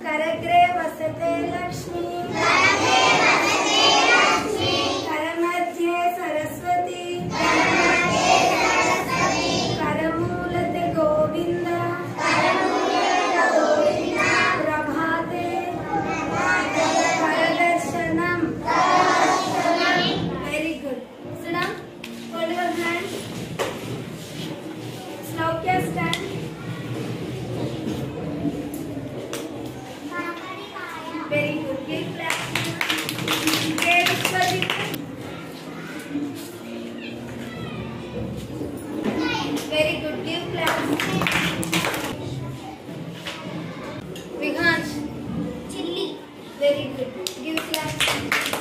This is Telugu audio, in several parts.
करग्रे वसते लक्ष्मी करमध्ये सरस्वती करमूलते गोविंद प्रभाते करदर्शनम। Very good. Sit down. Hold your hand. Slow stand. Very good. Give clap. Very good. Give clap. Vighansh. Chilli. Very good. Give clap.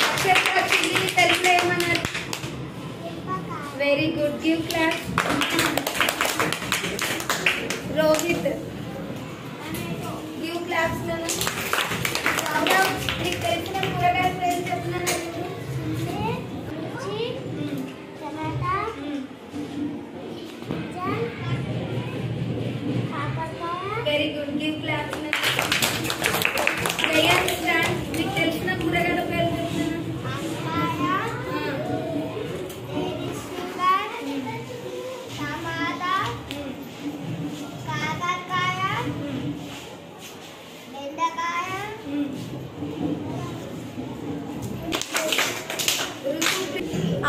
Akshatra chilli telugulo emanar. Very good. Give clap. Rohit. Give claps nana. నీకు తెలిసిన కూరగాయల పేరు చెప్తున్నాను. టమాటా, వెరీ గుడ్. Give claps. నీకు తెలిసిన కూరగాయల పేరు చెప్తున్నాను. టమాటా, కాకరకాయ, బెండకాయ,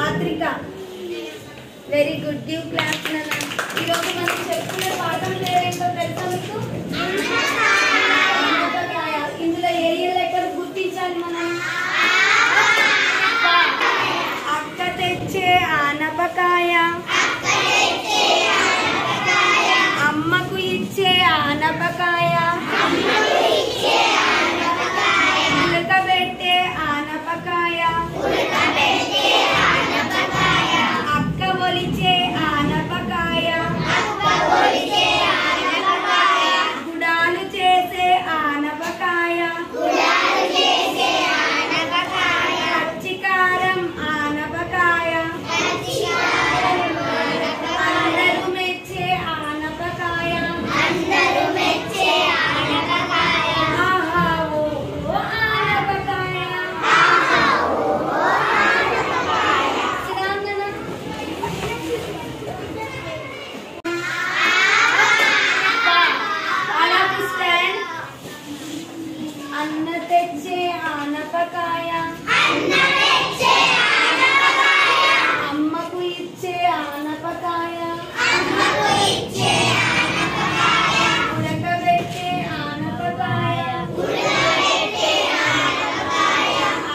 ఆత్రిక. Very good. గివ్ క్లాప్స్ నాన్న. ఈరోజు మనం చెప్పుకునే పాఠం పేరేంటో తెలుసా మీకు? ఆనపకాయ. ఇందులో ఏ లెక్కలు గుర్తించాలి మనం? అక్క తెచ్చే ఆనపకాయ, అమ్మకు ఇచ్చే ఆనపకాయ, ఉడకబెట్టే ఆనపకాయ, అక్క ఒలిచే ఆనపకాయ, గుడాలు చేసే ఆనపకాయ, పచ్చికారం ఆనపకాయ, అందరూ మెచ్చే ఆనపకాయ, ఆహా ఓ ఆనపకాయ. శ్రీరామన్న అలా స్టాండ్. అన్న తెచ్చే ఆనపకాయ, అమ్మకు ఇచ్చే ఆనపకాయ, ఉడకబెట్టే ఆనపకాయ,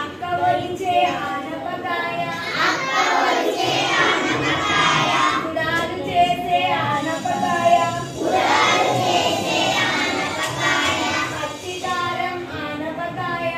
అక్క ఒలిచే ఆనపకాయ, గుడాలు చేసే ఆనపకాయ, పచ్చికారం ఆనపకాయ,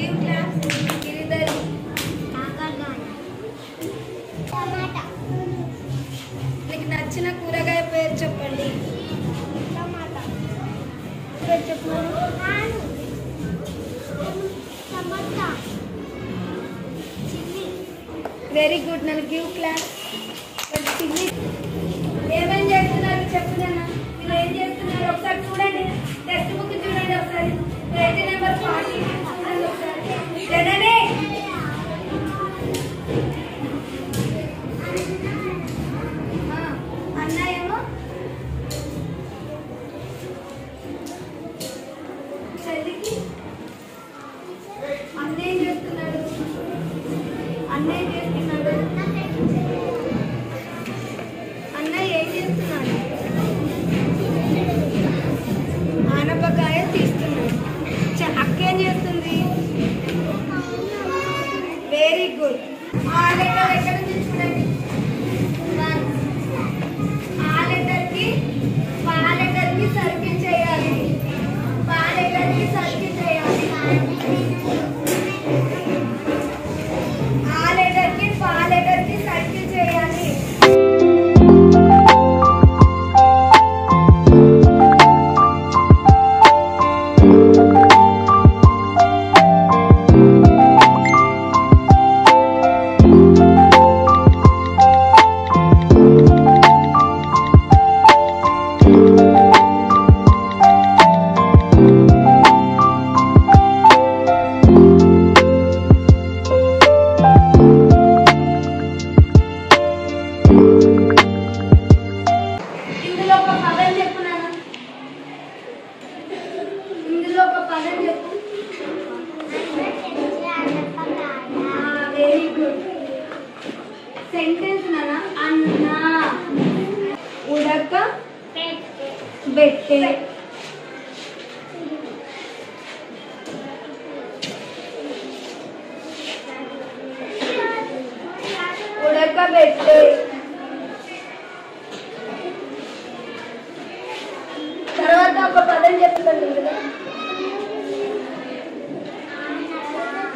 గివ్ క్లాప్స్. గిరిధర్. మీకు నచ్చిన కూరగాయ పేరు చెప్పండి. టమాటా. పేరు చెప్పు. Very good. నన్ను గివ్ క్లాస్. చిల్లీ. ఏమేం చేస్తున్నారు చెప్తున్నా. మీరు ఏం చేస్తున్నారు ఒకసారి చూడండి. టెక్స్ట్ బుక్ చూడండి ఒకసారి. పేజీ నెంబర్ 40 చూడండి ఒకసారి. జననే అన్న ఏమో చెల్లికి అన్న ఏం చేస్తున్నాడు. అన్న ఏం చేస్తున్నాడు. అన్న ఏం చేస్తున్నాడు. ఆనపకాయ తీస్తున్నాడు. అక్క ఏం చేస్తుంది. Very good. ఆ లెటర్ ఎక్కడ నుంచి చూడండి. ఆ లెటర్కి సర్కిల్ చేయాలి. లెటర్కి సర్కిల్ చేయాలి. ఆ లెటర్కి సర్కిల్ చేయాలి. Very good. సెంటెన్స్ నానా. అన్న ఉడక బెట్టే. ఉడకబెట్టే. తర్వాత ఒక పదం చెప్తాను కదా.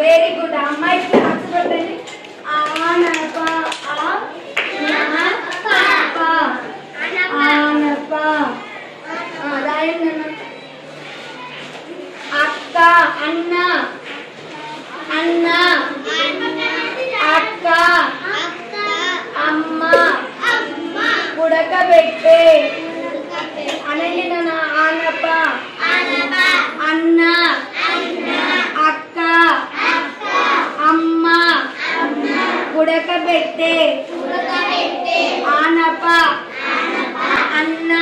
Very good. అమ్మాయికి క్లాప్స్ పెట్టండి. ఆనప. ఆనప. రాయండి అన్న. అక్క. అన్న. అక్క. అమ్మ. ఉడకబెట్టే. అనండి నాన్న. ఆనప. అన్న. అక్క. అమ్మ. ఉడకబెట్టే. ఆనప. అన్న.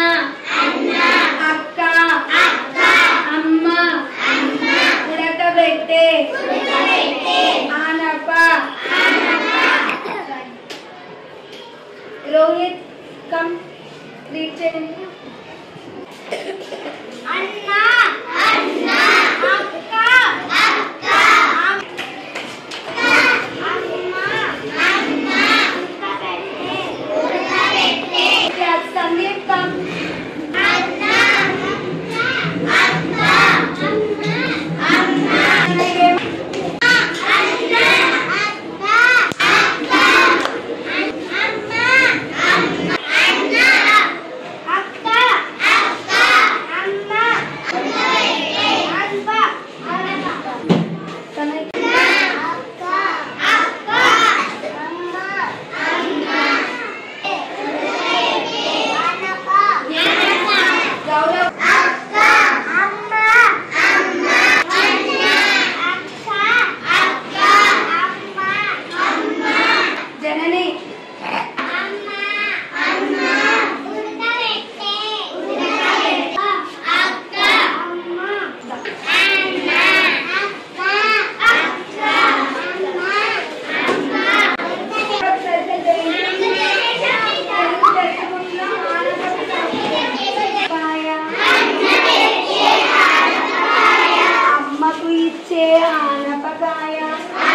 అక్క. అమ్మ. ఉడకబెట్టే. ఆనప. రోహిత్ కమ్ రీడ్ చేయండి. అన్న. అక్క. సందీప్ కమ్. ఆనపకాయ.